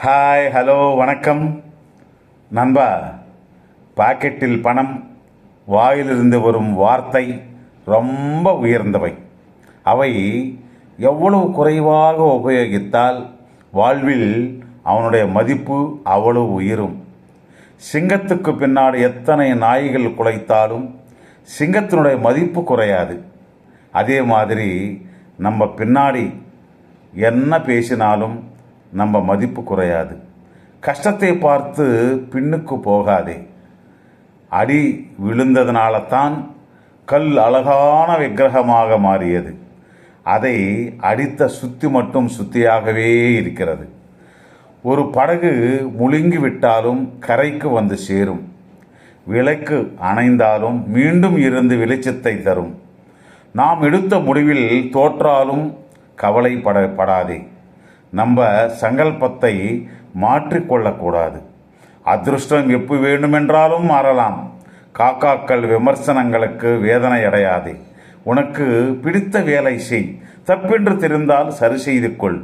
Hi, hello, வணக்கம் நண்பா. பாக்கெட்டில் பணம், வாயிலிருந்து வரும் வார்த்தை ரொம்ப உயர்ந்தவை. அவை எவ்வளவு குறைவாக உபயோகித்தால் வாழ்வில் அவனுடைய மதிப்பு அவ்வளவு உயரும். சிங்கத்துக்கு பின்னாடி எத்தனை நாய்கள் குலைத்தாலும் சிங்கத்தினுடைய மதிப்பு குறையாது. அதே மாதிரி நம்ம பின்னாடி என்ன பேசினாலும் நம்ம மதிப்பு குறையாது. கஷ்டத்தை பார்த்து பின்னுக்கு போகாதே. அடி விழுந்ததுனால தான் கல் அழகான விக்கிரகமாக மாறியது. அதை அடித்த சுத்தி மட்டும் சுத்தியாகவே இருக்கிறது. ஒரு படகு முழுங்கி விட்டாலும் கரைக்கு வந்து சேரும். விளக்கு அணைந்தாலும் மீண்டும் இருந்து வெளிச்சத்தை தரும். நாம் எடுத்த முடிவில் தோற்றாலும் கவலைப்படாதே. நம்ம சங்கல்பத்தை மாற்றிக்கொள்ளக்கூடாது. அதிருஷ்டம் எப்போ வேண்டுமென்றாலும் மாறலாம். காக்காக்கள் விமர்சனங்களுக்கு வேதனை அடையாதே. உனக்கு பிடித்த வேலை செய். தப்பென்று தெரிந்தால் சரி செய்து கொள்.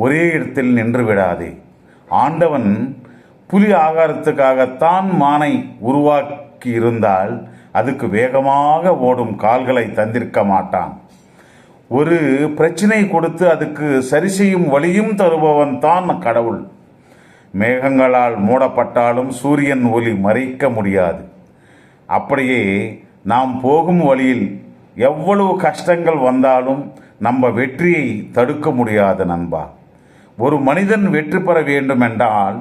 ஒரே இடத்தில் நின்று விடாதே. ஆண்டவன் புலி ஆகாரத்துக்காகத்தான் மானை உருவாக்கி இருந்தால் அதுக்கு வேகமாக ஓடும் கால்களை தந்திருக்க மாட்டான். ஒரு பிரச்சனை கொடுத்து அதுக்கு சரி செய்யும் வழியும் தருபவன் தான் கடவுள். மேகங்களால் மூடப்பட்டாலும் சூரியன் ஒளி மறைக்க முடியாது. அப்படியே நாம் போகும் வழியில் எவ்வளவு கஷ்டங்கள் வந்தாலும் நம்ம வெற்றியை தடுக்க முடியாது நண்பா. ஒரு மனிதன் வெற்றி பெற வேண்டும் என்றால்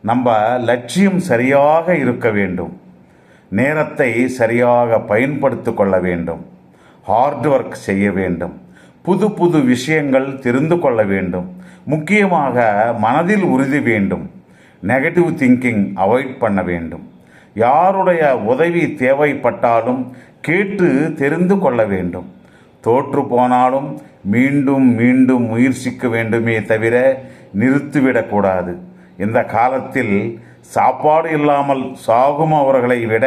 நம்ம லட்சியம் சரியாக இருக்க வேண்டும். நேரத்தை சரியாக பயன்படுத்தி கொள்ள வேண்டும். ஹார்ட் ஒர்க் செய்ய வேண்டும். புது புது விஷயங்கள் தெரிந்து கொள்ள வேண்டும். முக்கியமாக மனதில் உறுதி வேண்டும். நெகட்டிவ் திங்கிங் அவாய்ட் பண்ண வேண்டும். யாருடைய உதவி தேவைப்பட்டாலும் கேட்டு தெரிந்து கொள்ள வேண்டும். தோற்று போனாலும் மீண்டும் மீண்டும் முயற்சிக்க வேண்டுமே தவிர நிறுத்திவிடக்கூடாது. இந்த காலத்தில் சாப்பாடு இல்லாமல் சாகும் அவர்களை விட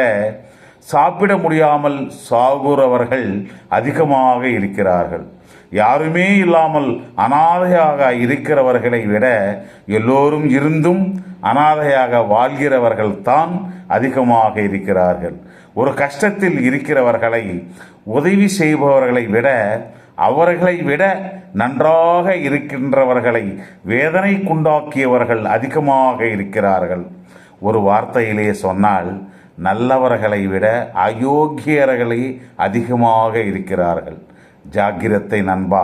சாப்பிட முடியாமல் சாகுறவர்கள் அதிகமாக இருக்கிறார்கள். யாருமே இல்லாமல் அனாதையாக இருக்கிறவர்களை விட எல்லோரும் இருந்தும் அனாதையாக வாழ்கிறவர்கள் தான் அதிகமாக இருக்கிறார்கள். ஒரு கஷ்டத்தில் இருக்கிறவர்களை உதவி செய்பவர்களை விட அவர்களை விட நன்றாக இருக்கின்றவர்களை வேதனைக்குண்டாக்கியவர்கள் அதிகமாக இருக்கிறார்கள். ஒரு வார்த்தையிலே சொன்னால் நல்லவர்களை விட அயோக்கியர்களே அதிகமாக இருக்கிறார்கள். ஜாக்கிரத்தை நண்பா.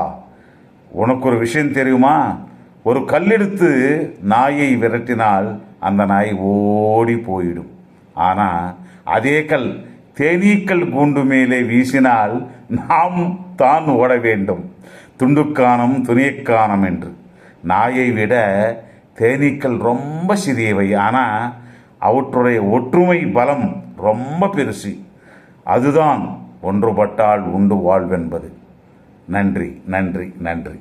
உனக்கு ஒரு விஷயம் தெரியுமா? ஒரு கல்லெடுத்து நாயை விரட்டினால் அந்த நாய் ஓடி போயிடும். ஆனால் அதே கல் தேனீக்கள் கூண்டு மேலே வீசினால் நாம் தான் ஓட வேண்டும். துண்டுக்கானம் துணியக்கானம் என்று. நாயை விட தேனீக்கள் ரொம்ப சிறியவை. ஆனால் அவற்றுடைய ஒற்றுமை பலம் ரொம்ப பெருசு. அதுதான் ஒன்றுபட்டால் உண்டு வாழ்வென்பது. நன்றி, நன்றி, நன்றி.